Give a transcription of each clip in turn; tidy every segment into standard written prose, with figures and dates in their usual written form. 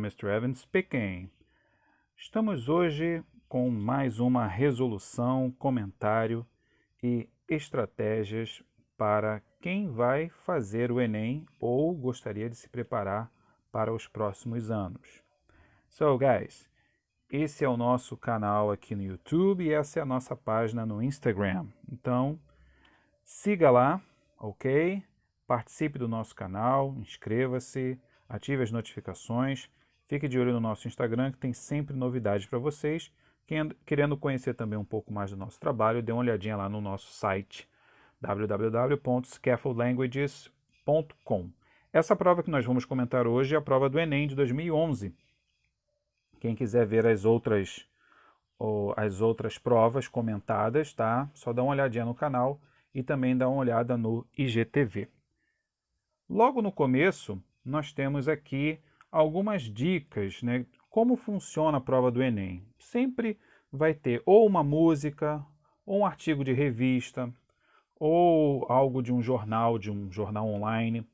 Mr. Evans speaking. Estamos hoje com mais uma resolução, comentário e estratégias para quem vai fazer o Enem ou gostaria de se preparar para os próximos anos. So, guys, esse é o nosso canal aqui no YouTube e essa é a nossa página no Instagram. Então, siga lá, ok? Participe do nosso canal, inscreva-se, ative as notificações, fique de olho no nosso Instagram que tem sempre novidades para vocês. Querendo conhecer também um pouco mais do nosso trabalho, dê uma olhadinha lá no nosso site www.scaffoldlanguages.com. Essa prova que nós vamos comentar hoje é a prova do Enem de 2011. Quem quiser ver as outras provas comentadas, tá? Só dá uma olhadinha no canal e também dá uma olhada no IGTV. Logo no começo, nós temos aqui algumas dicas, né? Como funciona a prova do Enem. Sempre vai ter ou uma música, ou um artigo de revista, ou algo de um jornal online,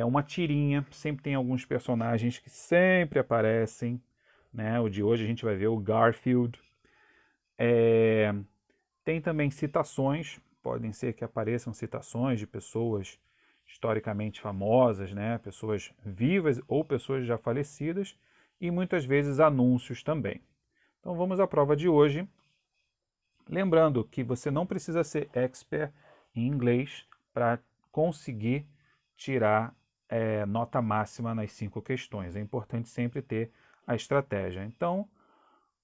uma tirinha. Sempre tem alguns personagens que sempre aparecem, né? O de hoje a gente vai ver o Garfield. Tem também citações, podem ser que apareçam citações de pessoas historicamente famosas, né? Pessoas vivas ou pessoas já falecidas, e muitas vezes anúncios também. Então vamos à prova de hoje. Lembrando que você não precisa ser expert em inglês para conseguir tirar nota máxima nas 5 questões. É importante sempre ter a estratégia. Então,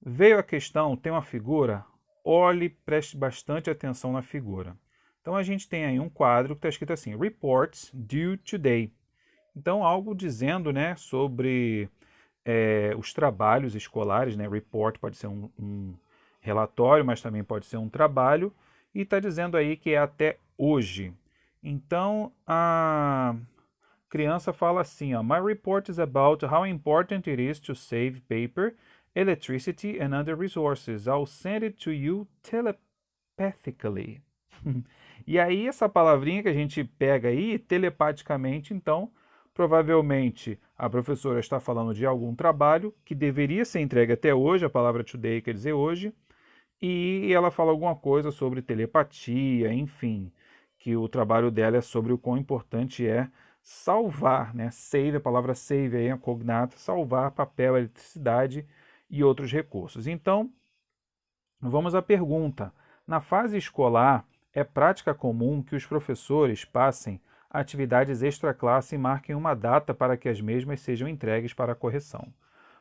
veio a questão, tem uma figura, olhe, preste bastante atenção na figura. Então a gente tem aí um quadro que está escrito assim, Reports due today. Então algo dizendo, né, sobre os trabalhos escolares, né? Report pode ser um relatório, mas também pode ser um trabalho, e está dizendo aí que é até hoje. Então a criança fala assim, ó, My report is about how important it is to save paper, electricity and other resources. I'll send it to you telepathically. E aí essa palavrinha que a gente pega aí, telepaticamente, então, provavelmente a professora está falando de algum trabalho que deveria ser entregue até hoje, a palavra today quer dizer hoje, e ela fala alguma coisa sobre telepatia, enfim, que o trabalho dela é sobre o quão importante é salvar, né? Save, a palavra save aí é cognata, salvar papel, eletricidade e outros recursos. Então, vamos à pergunta. Na fase escolar, é prática comum que os professores passem atividades extra-classe e marquem uma data para que as mesmas sejam entregues para a correção.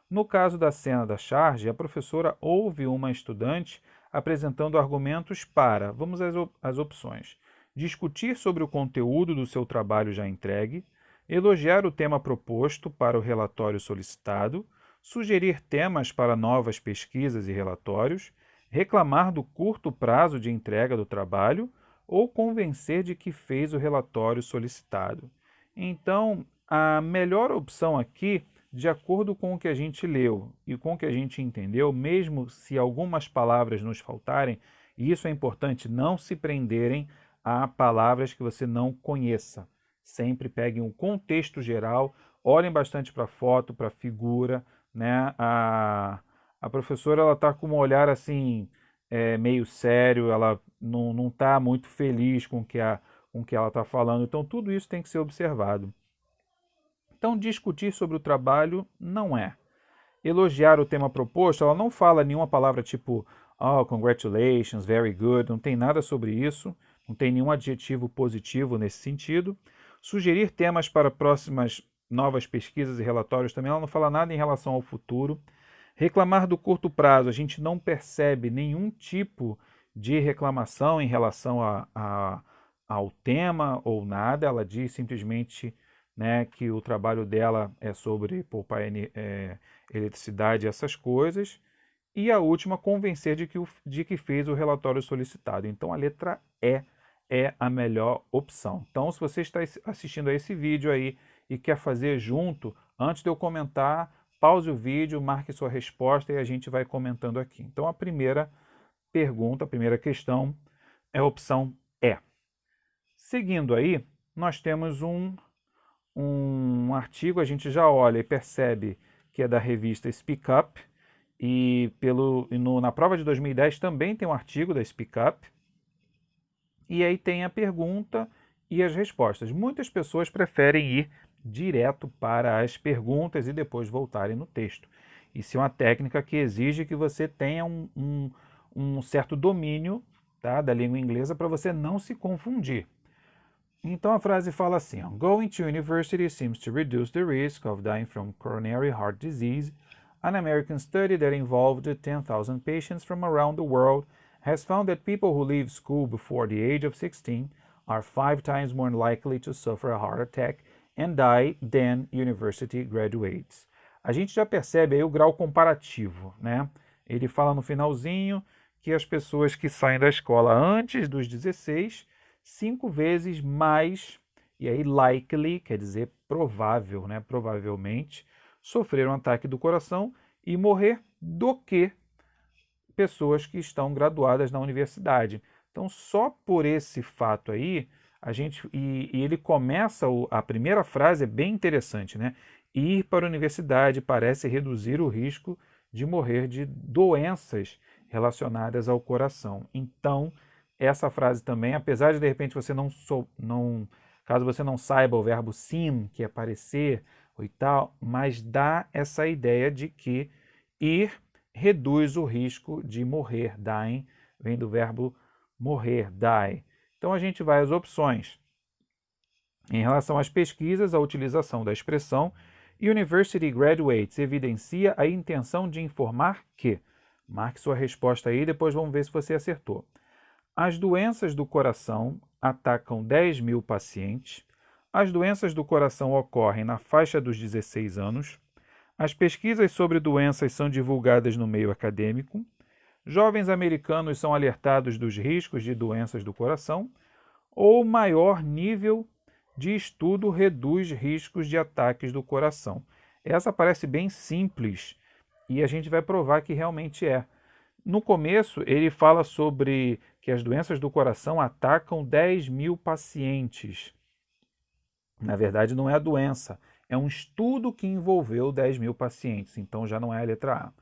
No caso da cena da charge, a professora ouve uma estudante apresentando argumentos para, vamos às opções, discutir sobre o conteúdo do seu trabalho já entregue, elogiar o tema proposto para o relatório solicitado, sugerir temas para novas pesquisas e relatórios, reclamar do curto prazo de entrega do trabalho ou convencer de que fez o relatório solicitado. Então, a melhor opção aqui, de acordo com o que a gente leu e com o que a gente entendeu, mesmo se algumas palavras nos faltarem, e isso é importante, não se prenderem a palavras que você não conheça. Sempre peguem um contexto geral, olhem bastante para a foto, para a figura, né? A professora está com um olhar assim, meio sério, ela não está muito feliz com o que ela está falando, então tudo isso tem que ser observado. Então, discutir sobre o trabalho não é. Elogiar o tema proposto, ela não fala nenhuma palavra tipo oh, congratulations, very good, não tem nada sobre isso, não tem nenhum adjetivo positivo nesse sentido. Sugerir temas para próximas novas pesquisas e relatórios também, ela não fala nada em relação ao futuro. Reclamar do curto prazo, a gente não percebe nenhum tipo de reclamação em relação ao tema ou nada, ela diz simplesmente, né, que o trabalho dela é sobre poupar eletricidade e essas coisas. E a última, convencer de que fez o relatório solicitado. Então a letra E é a melhor opção. Então, se você está assistindo a esse vídeo aí e quer fazer junto, antes de eu comentar, pause o vídeo, marque sua resposta e a gente vai comentando aqui. Então, a primeira pergunta, a primeira questão é a opção E. Seguindo aí, nós temos um artigo, a gente já olha e percebe que é da revista Speak Up, e na prova de 2010 também tem um artigo da Speak Up, e aí tem a pergunta e as respostas. Muitas pessoas preferem ir direto para as perguntas e depois voltarem no texto. Isso é uma técnica que exige que você tenha um certo domínio, tá, da língua inglesa para você não se confundir. Então a frase fala assim: Going to university seems to reduce the risk of dying from coronary heart disease. An American study that involved 10,000 patients from around the world has found that people who leave school before the age of 16 are 5 times more likely to suffer a heart attack and die than university graduates. A gente já percebe aí o grau comparativo, né? Ele fala no finalzinho que as pessoas que saem da escola antes dos 16, 5 vezes mais, e aí likely quer dizer provável, né? Provavelmente, sofrer um ataque do coração e morrer do que pessoas que estão graduadas na universidade. Então, só por esse fato aí, e ele começa, a primeira frase é bem interessante, né? Ir para a universidade parece reduzir o risco de morrer de doenças relacionadas ao coração. Então, essa frase também, apesar de repente você caso você não saiba o verbo seem, que é parecer e tal, mas dá essa ideia de que ir reduz o risco de morrer. Dying vem do verbo morrer, die. Então a gente vai às opções. Em relação às pesquisas, a utilização da expressão University Graduates evidencia a intenção de informar que. Marque sua resposta aí, depois vamos ver se você acertou. As doenças do coração atacam 10 mil pacientes. As doenças do coração ocorrem na faixa dos 16 anos. As pesquisas sobre doenças são divulgadas no meio acadêmico. Jovens americanos são alertados dos riscos de doenças do coração. Ou maior nível de estudo reduz riscos de ataques do coração. Essa parece bem simples e a gente vai provar que realmente é. No começo, ele fala sobre que as doenças do coração atacam 10 mil pacientes. Na verdade, não é a doença, é um estudo que envolveu 10 mil pacientes, então já não é a letra A.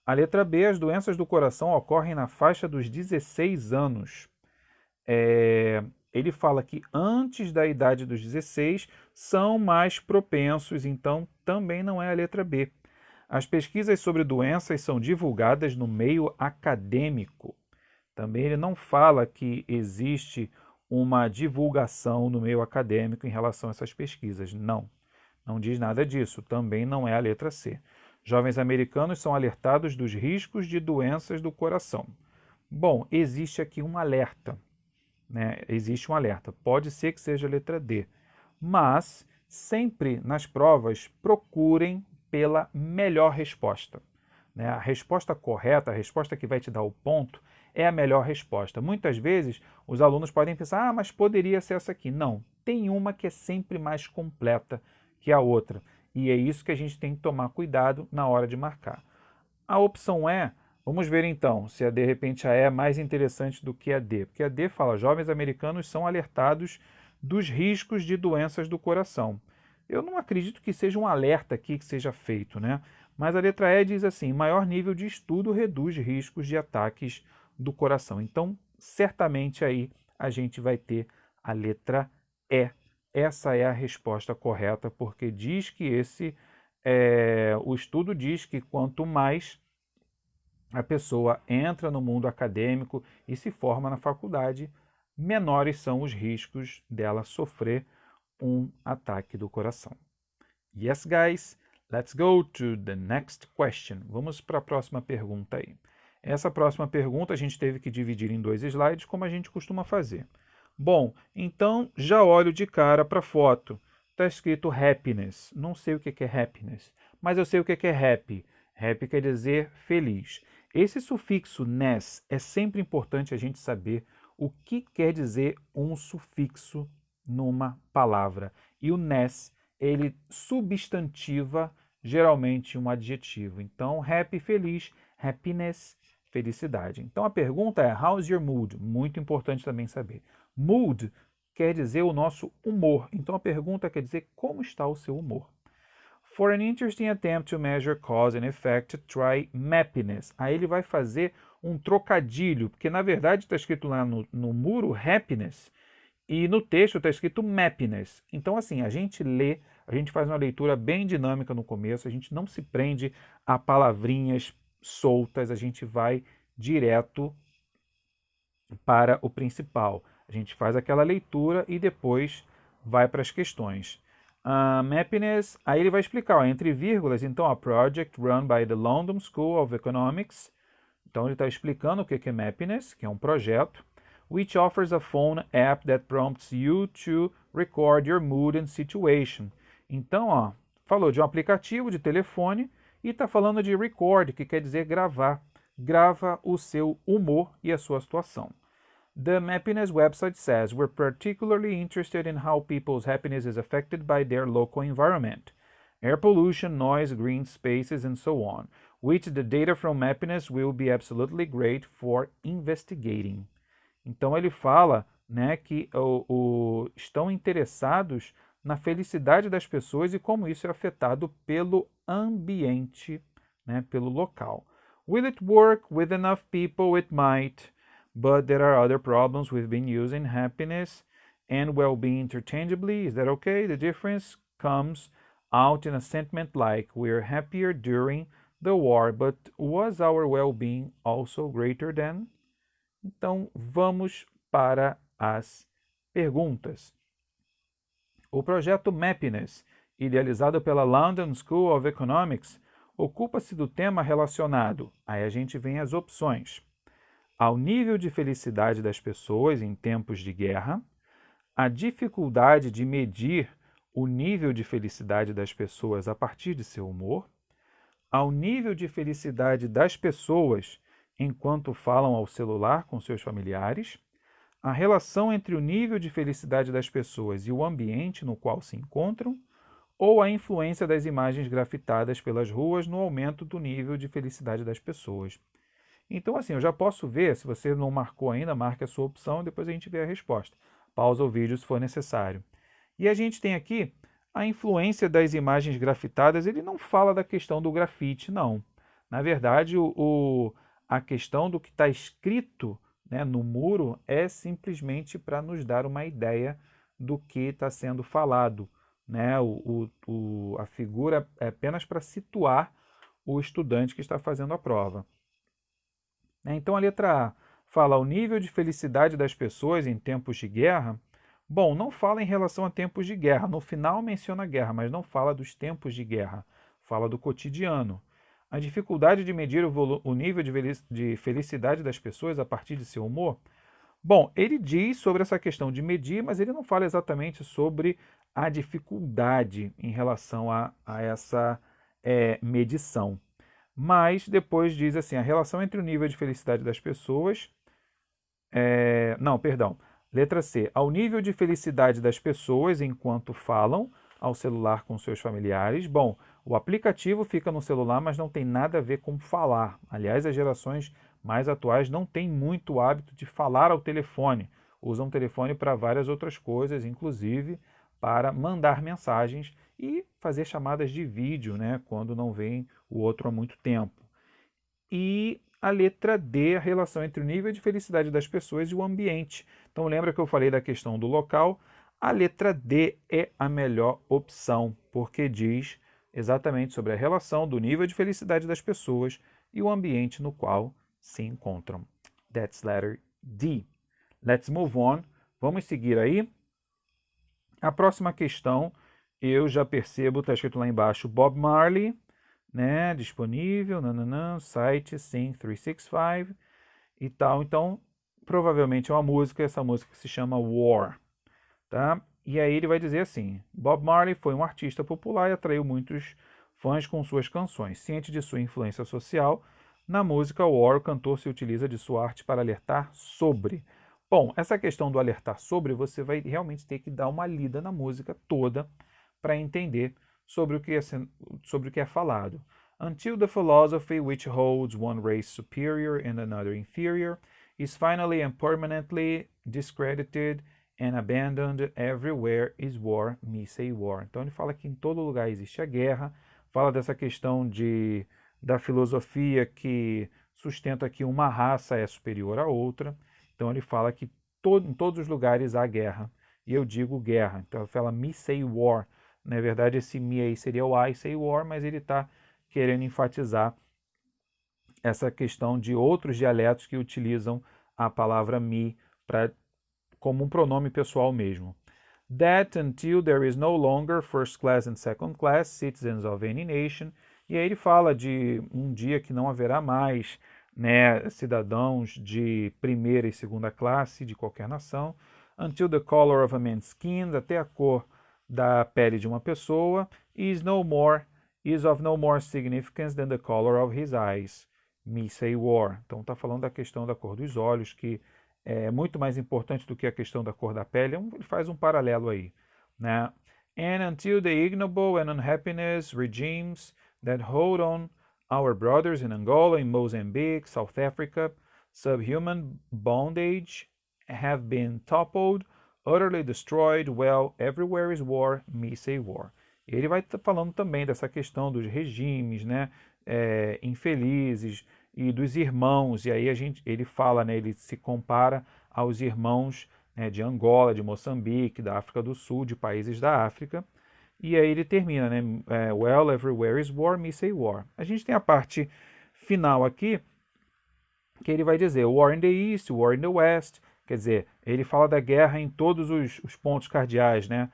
A letra B, as doenças do coração ocorrem na faixa dos 16 anos. Ele fala que antes da idade dos 16 são mais propensos, então também não é a letra B. As pesquisas sobre doenças são divulgadas no meio acadêmico. Também ele não fala que existe uma divulgação no meio acadêmico em relação a essas pesquisas. Não diz nada disso. Também não é a letra C. Jovens americanos são alertados dos riscos de doenças do coração. Bom, existe aqui um alerta, né? Existe um alerta. Pode ser que seja a letra D. Mas, sempre nas provas, procurem pela melhor resposta, né? A resposta correta, a resposta que vai te dar o ponto, é a melhor resposta. Muitas vezes, os alunos podem pensar, mas poderia ser essa aqui. Não, tem uma que é sempre mais completa que a outra. E é isso que a gente tem que tomar cuidado na hora de marcar. A opção E, vamos ver então se de repente a E é mais interessante do que a D. Porque a D fala, jovens americanos são alertados dos riscos de doenças do coração. Eu não acredito que seja um alerta aqui que seja feito, né? Mas a letra E diz assim, maior nível de estudo reduz riscos de ataques do coração. Então, certamente aí a gente vai ter a letra E. Essa é a resposta correta, porque diz que o estudo diz que quanto mais a pessoa entra no mundo acadêmico e se forma na faculdade, menores são os riscos dela sofrer um ataque do coração. Yes, guys, let's go to the next question. Vamos para a próxima pergunta aí. Essa próxima pergunta a gente teve que dividir em 2 slides, como a gente costuma fazer. Bom, então já olho de cara para a foto. Está escrito happiness. Não sei o que é happiness, mas eu sei o que é happy. Happy quer dizer feliz. Esse sufixo ness é sempre importante a gente saber o que quer dizer um sufixo numa palavra. E o ness, ele substantiva geralmente um adjetivo. Então, happy, feliz, happiness, felicidade. Então, a pergunta é, how's your mood? Muito importante também saber. Mood quer dizer o nosso humor. Então, a pergunta quer dizer como está o seu humor. For an interesting attempt to measure cause and effect, try mappiness. Aí ele vai fazer um trocadilho, porque na verdade está escrito lá no muro happiness e no texto está escrito mappiness. Então assim, a gente lê, a gente faz uma leitura bem dinâmica no começo, a gente não se prende a palavrinhas soltas, a gente vai direto para o principal. A gente faz aquela leitura e depois vai para as questões. Mappiness, aí ele vai explicar, ó, entre vírgulas, então, a project run by the London School of Economics. Então ele está explicando o que é Mappiness, que é um projeto, which offers a phone app that prompts you to record your mood and situation. Então, ó, falou de um aplicativo de telefone e está falando de record, que quer dizer gravar. Grava o seu humor e a sua situação. The Mappiness website says we're particularly interested in how people's happiness is affected by their local environment, air pollution, noise, green spaces, and so on, which the data from Mappiness will be absolutely great for investigating. Então ele fala, né, que estão interessados na felicidade das pessoas e como isso é afetado pelo ambiente, né, pelo local. Will it work with enough people? It might. But there are other problems we've been using happiness and well-being interchangeably. Is that okay? The difference comes out in a sentiment like we're happier during the war, but was our well-being also greater than? Então, vamos para as perguntas. O projeto Mappiness, idealizado pela London School of Economics, ocupa-se do tema relacionado, aí a gente vem as opções, ao nível de felicidade das pessoas em tempos de guerra, a dificuldade de medir o nível de felicidade das pessoas a partir de seu humor, ao nível de felicidade das pessoas enquanto falam ao celular com seus familiares, a relação entre o nível de felicidade das pessoas e o ambiente no qual se encontram, ou a influência das imagens grafitadas pelas ruas no aumento do nível de felicidade das pessoas. Então, assim, eu já posso ver, se você não marcou ainda, marque a sua opção e depois a gente vê a resposta. Pausa o vídeo se for necessário. E a gente tem aqui a influência das imagens grafitadas, ele não fala da questão do grafite, não. Na verdade, a questão do que está escrito, né, no muro é simplesmente para nos dar uma ideia do que está sendo falado. Né? A figura é apenas para situar o estudante que está fazendo a prova. Então a letra A fala o nível de felicidade das pessoas em tempos de guerra. Bom, não fala em relação a tempos de guerra. No final menciona a guerra, mas não fala dos tempos de guerra. Fala do cotidiano. A dificuldade de medir o nível de felicidade das pessoas a partir de seu humor. Bom, ele diz sobre essa questão de medir, mas ele não fala exatamente sobre a dificuldade em relação a essa medição. Mas depois diz assim, a relação entre o nível de felicidade das pessoas... Letra C. Ao nível de felicidade das pessoas enquanto falam ao celular com seus familiares. Bom, o aplicativo fica no celular, mas não tem nada a ver com falar. Aliás, as gerações mais atuais não têm muito hábito de falar ao telefone. Usam o telefone para várias outras coisas, inclusive para mandar mensagens e fazer chamadas de vídeo, né, quando não vem o outro há muito tempo. E a letra D, a relação entre o nível de felicidade das pessoas e o ambiente. Então lembra que eu falei da questão do local? A letra D é a melhor opção, porque diz exatamente sobre a relação do nível de felicidade das pessoas e o ambiente no qual se encontram. That's letter D. Let's move on. Vamos seguir aí. A próxima questão, eu já percebo, está escrito lá embaixo, Bob Marley, né, disponível, site Sing365 e tal. Então, provavelmente é uma música, essa música se chama War. Tá? E aí ele vai dizer assim, Bob Marley foi um artista popular e atraiu muitos fãs com suas canções. Ciente de sua influência social, na música War, o cantor se utiliza de sua arte para alertar sobre. Bom, essa questão do alertar sobre, você vai realmente ter que dar uma lida na música toda para entender sobre o que é falado. Until the philosophy which holds one race superior and another inferior is finally and permanently discredited and abandoned, everywhere is war, me say war. Então ele fala que em todo lugar existe a guerra, fala dessa questão da filosofia que sustenta que uma raça é superior à outra. Então ele fala que em todos os lugares há guerra. E eu digo guerra. Então ele fala me say war. Na verdade, esse me aí seria o I say war, mas ele está querendo enfatizar essa questão de outros dialetos que utilizam a palavra me como um pronome pessoal mesmo. That until there is no longer first class and second class citizens of any nation. E aí ele fala de um dia que não haverá mais, né, cidadãos de primeira e segunda classe de qualquer nação. Until the color of a man's skin, até a cor da pele de uma pessoa, is of no more significance than the color of his eyes. Me say war. Então está falando da questão da cor dos olhos, que é muito mais importante do que a questão da cor da pele. Ele faz um paralelo aí, né? And until the ignoble and unhappiness regimes that hold on our brothers in Angola, in Mozambique, South Africa, subhuman bondage have been toppled, utterly destroyed, well, everywhere is war, me say war. Ele vai falando também dessa questão dos regimes, né, infelizes e dos irmãos, e aí ele fala, né, ele se compara aos irmãos, né, de Angola, de Moçambique, da África do Sul, de países da África, e aí ele termina, né, well, everywhere is war, me say war. A gente tem a parte final aqui, que ele vai dizer war in the east, war in the west, quer dizer, ele fala da guerra em todos os pontos cardeais, né,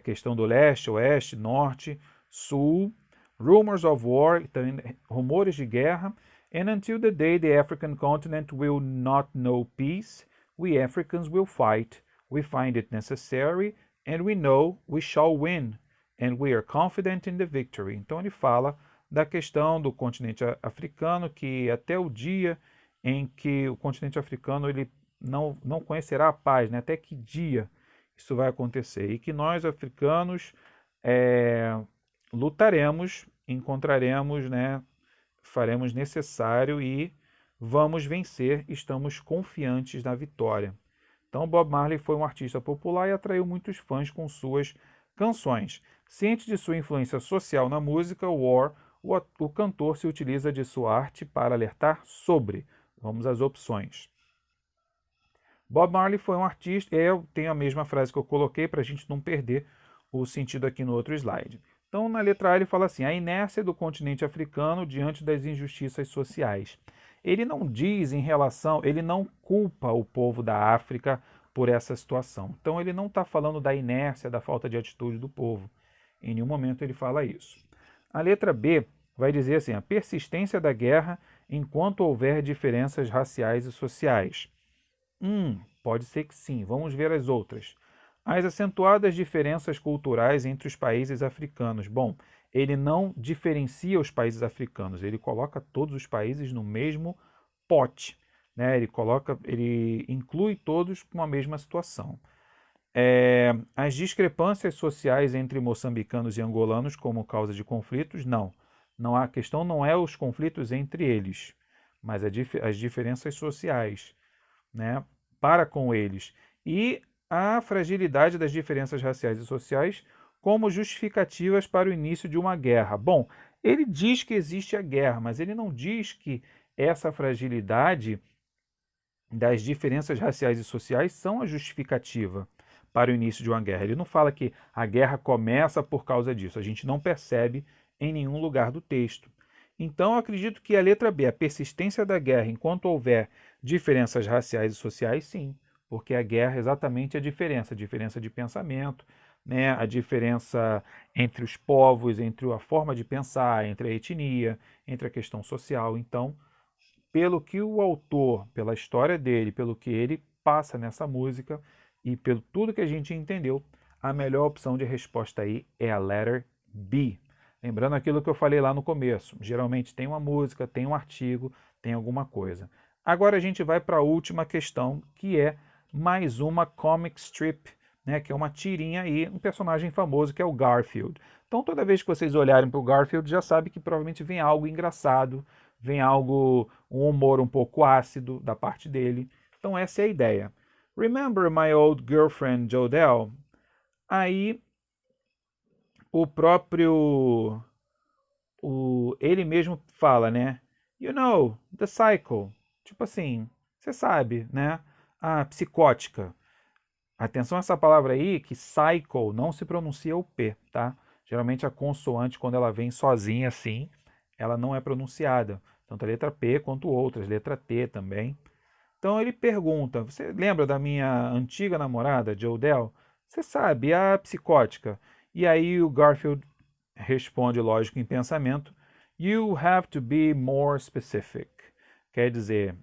questão do leste, oeste, norte, sul, rumors of war, então, rumores de guerra, and until the day the African continent will not know peace, we Africans will fight, we find it necessary, and we know we shall win, and we are confident in the victory. Então ele fala da questão do continente africano, que até o dia em que o continente africano ele não conhecerá a paz, né? Até que dia isso vai acontecer, e que nós africanos lutaremos, encontraremos, né, faremos necessário e vamos vencer, estamos confiantes na vitória. Então Bob Marley foi um artista popular e atraiu muitos fãs com suas canções. Ciente de sua influência social na música, o cantor se utiliza de sua arte para alertar sobre. Vamos às opções. Bob Marley foi um artista, eu tenho a mesma frase que eu coloquei para a gente não perder o sentido aqui no outro slide. Então, na letra A ele fala assim, a inércia do continente africano diante das injustiças sociais. Ele não diz ele não culpa o povo da África por essa situação. Então, ele não está falando da inércia, da falta de atitude do povo. Em nenhum momento ele fala isso. A letra B vai dizer assim, a persistência da guerra enquanto houver diferenças raciais e sociais. Pode ser que sim. Vamos ver as outras. As acentuadas diferenças culturais entre os países africanos. Bom, ele não diferencia os países africanos, ele coloca todos os países no mesmo pote, né? Ele inclui todos com a mesma situação. As discrepâncias sociais entre moçambicanos e angolanos como causa de conflitos, não. A questão não é os conflitos entre eles, mas as diferenças sociais, né, para com eles. E a fragilidade das diferenças raciais e sociais como justificativas para o início de uma guerra. Bom, ele diz que existe a guerra, mas ele não diz que essa fragilidade das diferenças raciais e sociais são a justificativa para o início de uma guerra. Ele não fala que a guerra começa por causa disso. A gente não percebe em nenhum lugar do texto. Então, eu acredito que a letra B, a persistência da guerra enquanto houver diferenças raciais e sociais, sim, porque a guerra é exatamente a diferença de pensamento, né, a diferença entre os povos, entre a forma de pensar, entre a etnia, entre a questão social. Então, pelo que o autor, pela história dele, pelo que ele passa nessa música e pelo tudo que a gente entendeu, a melhor opção de resposta aí é a letter B. Lembrando aquilo que eu falei lá no começo, geralmente tem uma música, tem um artigo, tem alguma coisa. Agora a gente vai para a última questão, que é mais uma comic strip, né, que é uma tirinha aí, um personagem famoso que é o Garfield. Então toda vez que vocês olharem para o Garfield, já sabe que provavelmente vem algo engraçado, vem um humor um pouco ácido da parte dele. Então essa é a ideia. Remember my old girlfriend Jodelle? Aí o próprio ele mesmo fala, né? You know, the cycle. Tipo assim, você sabe, né? A psicótica. Atenção a essa palavra aí, que cycle não se pronuncia o P, tá? Geralmente a consoante, quando ela vem sozinha assim, ela não é pronunciada. Tanto a letra P quanto outras, letra T também. Então ele pergunta: você lembra da minha antiga namorada, Jodelle? Você sabe, a psicótica. E aí o Garfield responde, lógico, em pensamento: You have to be more specific. Quer dizer,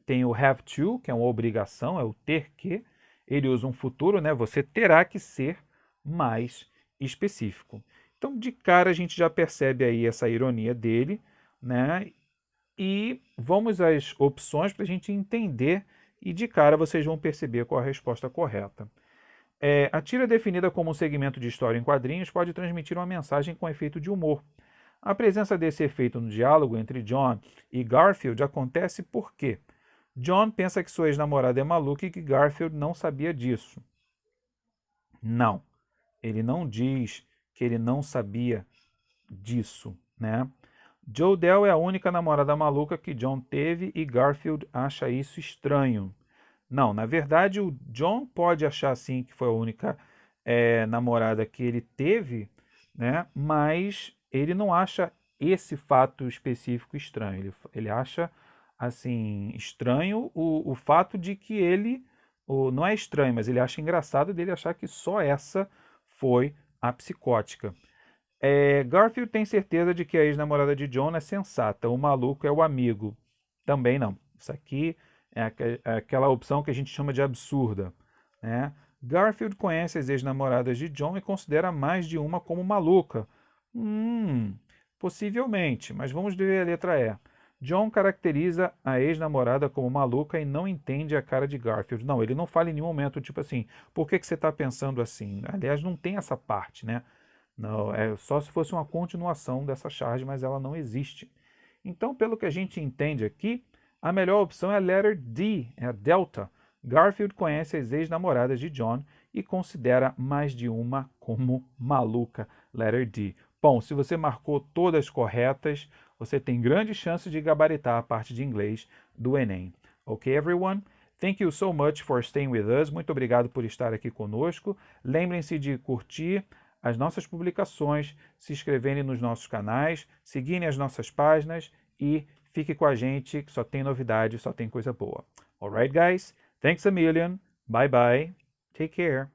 tem o have to, que é uma obrigação, é o ter que. Ele usa um futuro, né? Você terá que ser mais específico. Então, de cara, a gente já percebe aí essa ironia dele, né? E vamos às opções para a gente entender e de cara vocês vão perceber qual a resposta correta. A tira definida como um segmento de história em quadrinhos pode transmitir uma mensagem com efeito de humor. A presença desse efeito no diálogo entre John e Garfield acontece porque John pensa que sua ex-namorada é maluca e que Garfield não sabia disso. Não, ele não diz que ele não sabia disso, né? Jodelle é a única namorada maluca que John teve e Garfield acha isso estranho. Não, na verdade o John pode achar sim que foi a única namorada que ele teve, né? Mas ele não acha esse fato específico estranho. Ele acha assim estranho o fato de que ele não é estranho, mas ele acha engraçado dele achar que só essa foi a psicótica. Garfield tem certeza de que a ex-namorada de John é sensata, o maluco é o amigo. Também não. Isso aqui é aquela opção que a gente chama de absurda, né? Garfield conhece as ex-namoradas de John e considera mais de uma como maluca. Possivelmente, mas vamos ver a letra E. John caracteriza a ex-namorada como maluca e não entende a cara de Garfield. Não, ele não fala em nenhum momento, tipo assim, por que você está pensando assim? Aliás, não tem essa parte, né? Não, é só se fosse uma continuação dessa charge, mas ela não existe. Então, pelo que a gente entende aqui, a melhor opção é a letter D, é a Delta. Garfield conhece as ex-namoradas de John e considera mais de uma como maluca. Letter D. Bom, se você marcou todas corretas, você tem grande chance de gabaritar a parte de inglês do Enem. Ok, everyone? Thank you so much for staying with us. Muito obrigado por estar aqui conosco. Lembrem-se de curtir as nossas publicações, se inscreverem nos nossos canais, seguirem as nossas páginas e fique com a gente, que só tem novidade, só tem coisa boa. Alright, guys? Thanks a million. Bye bye. Take care.